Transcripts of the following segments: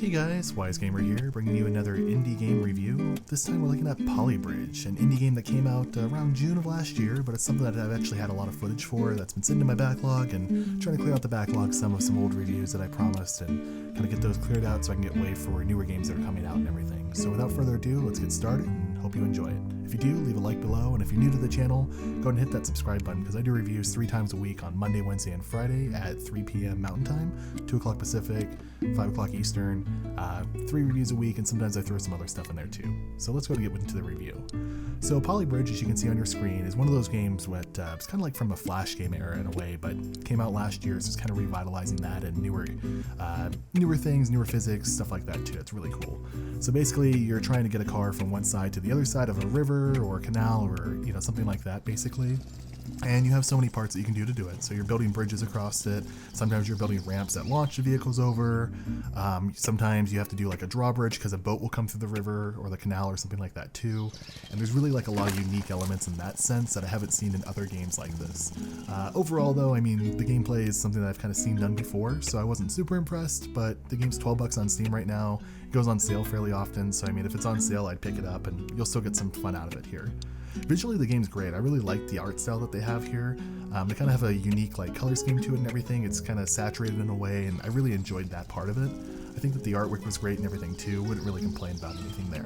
Hey guys, Wise Gamer here, bringing you another indie game review. This time we're looking at Polybridge, an indie game that came out around June of last year, but it's something that I've actually had a lot of footage for that's been sitting in my backlog, and trying to clear out the backlog some of some old reviews that I promised and kind of get those cleared out so I can get wait for newer games that are coming out and everything. So without further ado, let's get started and hope you enjoy it. If you do, leave a like below, and if you're new to the channel, go ahead and hit that subscribe button because I do reviews 3 times a week on Monday, Wednesday, and Friday at 3 p.m. Mountain Time, 2 o'clock Pacific, 5 o'clock Eastern, 3 reviews a week, and sometimes I throw some other stuff in there too. So let's go and get into the review. So Polybridge, as you can see on your screen, is one of those games that it's kind of like from a Flash game era in a way, but came out last year, so it's kind of revitalizing that and newer things, newer physics, stuff like that too. It's really cool. So basically, you're trying to get a car from one side to the other side of a river or a canal or something like that, basically. And you have so many parts that you can do to do it. So you're building bridges across it. Sometimes you're building ramps that launch the vehicles over. Sometimes you have to do like a drawbridge because a boat will come through the river or the canal or something like that too. And there's really like a lot of unique elements in that sense that I haven't seen in other games like this. Overall though, I mean, the gameplay is something that I've kind of seen done before, so I wasn't super impressed, but the game's $12 on Steam right now. It goes on sale fairly often, so I mean, if it's on sale, I'd pick it up and you'll still get some fun out of it here. Visually, the game's great. I really like the art style that they have here. They kind of have a unique like color scheme to it and everything. It's kind of saturated in a way, and I really enjoyed that part of it. I think that the artwork was great and everything too. Wouldn't really complain about anything there.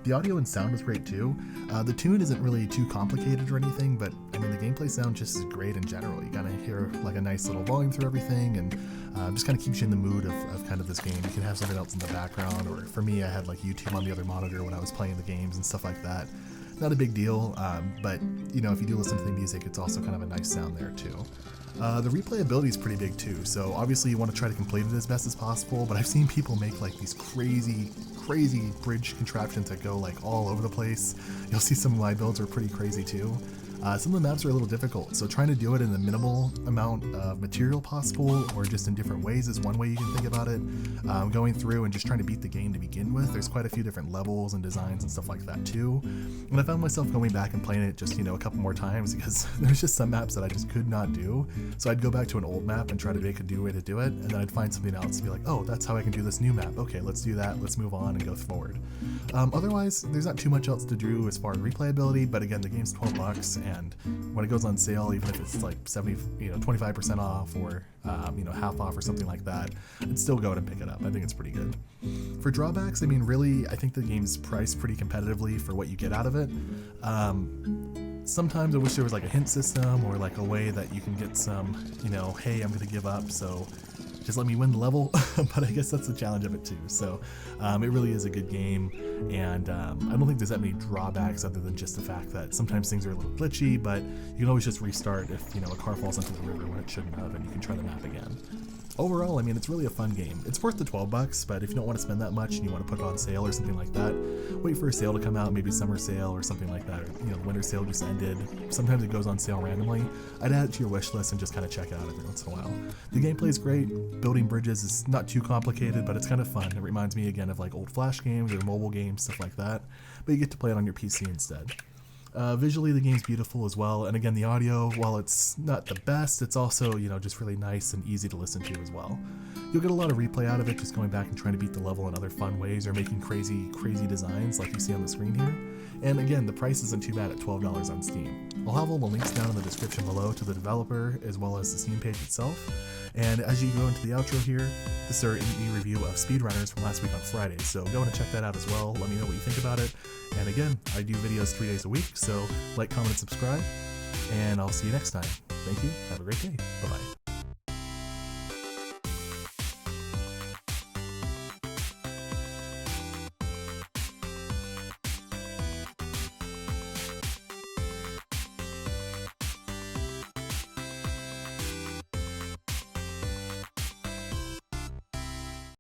The audio and sound was great too. The tune isn't really too complicated or anything, but I mean the gameplay sound just is great in general. You kind of hear like a nice little volume through everything, and just kind of keeps you in the mood of kind of this game. You can have something else in the background, or for me, I had like YouTube on the other monitor when I was playing the games and stuff like that. Not a big deal, but if you do listen to the music, it's also kind of a nice sound there too. The replayability is pretty big too, so obviously you want to try to complete it as best as possible, but I've seen people make like these crazy bridge contraptions that go like all over the place. You'll see some of my builds are pretty crazy too. Some of the maps are a little difficult, so trying to do it in the minimal amount of material possible or just in different ways is one way you can think about it. Going through and just trying to beat the game to begin with, there's quite a few different levels and designs and stuff like that too. And I found myself going back and playing it just, a couple more times because there's just some maps that I just could not do. So I'd go back to an old map and try to make a new way to do it, and then I'd find something else and be like, oh, that's how I can do this new map. Okay, let's do that, let's move on and go forward. Otherwise, there's not too much else to do as far as replayability, but again, the game's $12, and when it goes on sale, even if it's like 25% off or half off or something like that, I'd still go out and pick it up. I think it's pretty good. For drawbacks, I mean, really, I think the game's priced pretty competitively for what you get out of it. Sometimes I wish there was like a hint system or like a way that you can get some, hey, I'm gonna give up, so just let me win the level, but I guess that's the challenge of it too. So it really is a good game, and I don't think there's that many drawbacks other than just the fact that sometimes things are a little glitchy, but you can always just restart if a car falls into the river when it shouldn't have, and you can try the map again. Overall, I mean, it's really a fun game. It's worth the $12, but if you don't want to spend that much and you want to put it on sale or something like that, wait for a sale to come out, maybe summer sale or something like that. Or, the winter sale just ended. Sometimes it goes on sale randomly. I'd add it to your wish list and just kind of check it out every once in a while. The gameplay is great. Building bridges is not too complicated, but it's kind of fun. It reminds me again of like old Flash games or mobile games, stuff like that, but you get to play it on your PC instead. Visually, the game's beautiful as well, and again, the audio, while it's not the best, it's also, just really nice and easy to listen to as well. You'll get a lot of replay out of it, just going back and trying to beat the level in other fun ways, or making crazy designs like you see on the screen here. And again, the price isn't too bad at $12 on Steam. I'll have all the links down in the description below to the developer, as well as the Steam page itself. And as you go into the outro here, this is our indie review of Speedrunners from last week on Friday, so go and check that out as well. Let me know what you think about it. And again, I do videos 3 days a week, so like, comment, and subscribe, and I'll see you next time. Thank you, have a great day, bye-bye.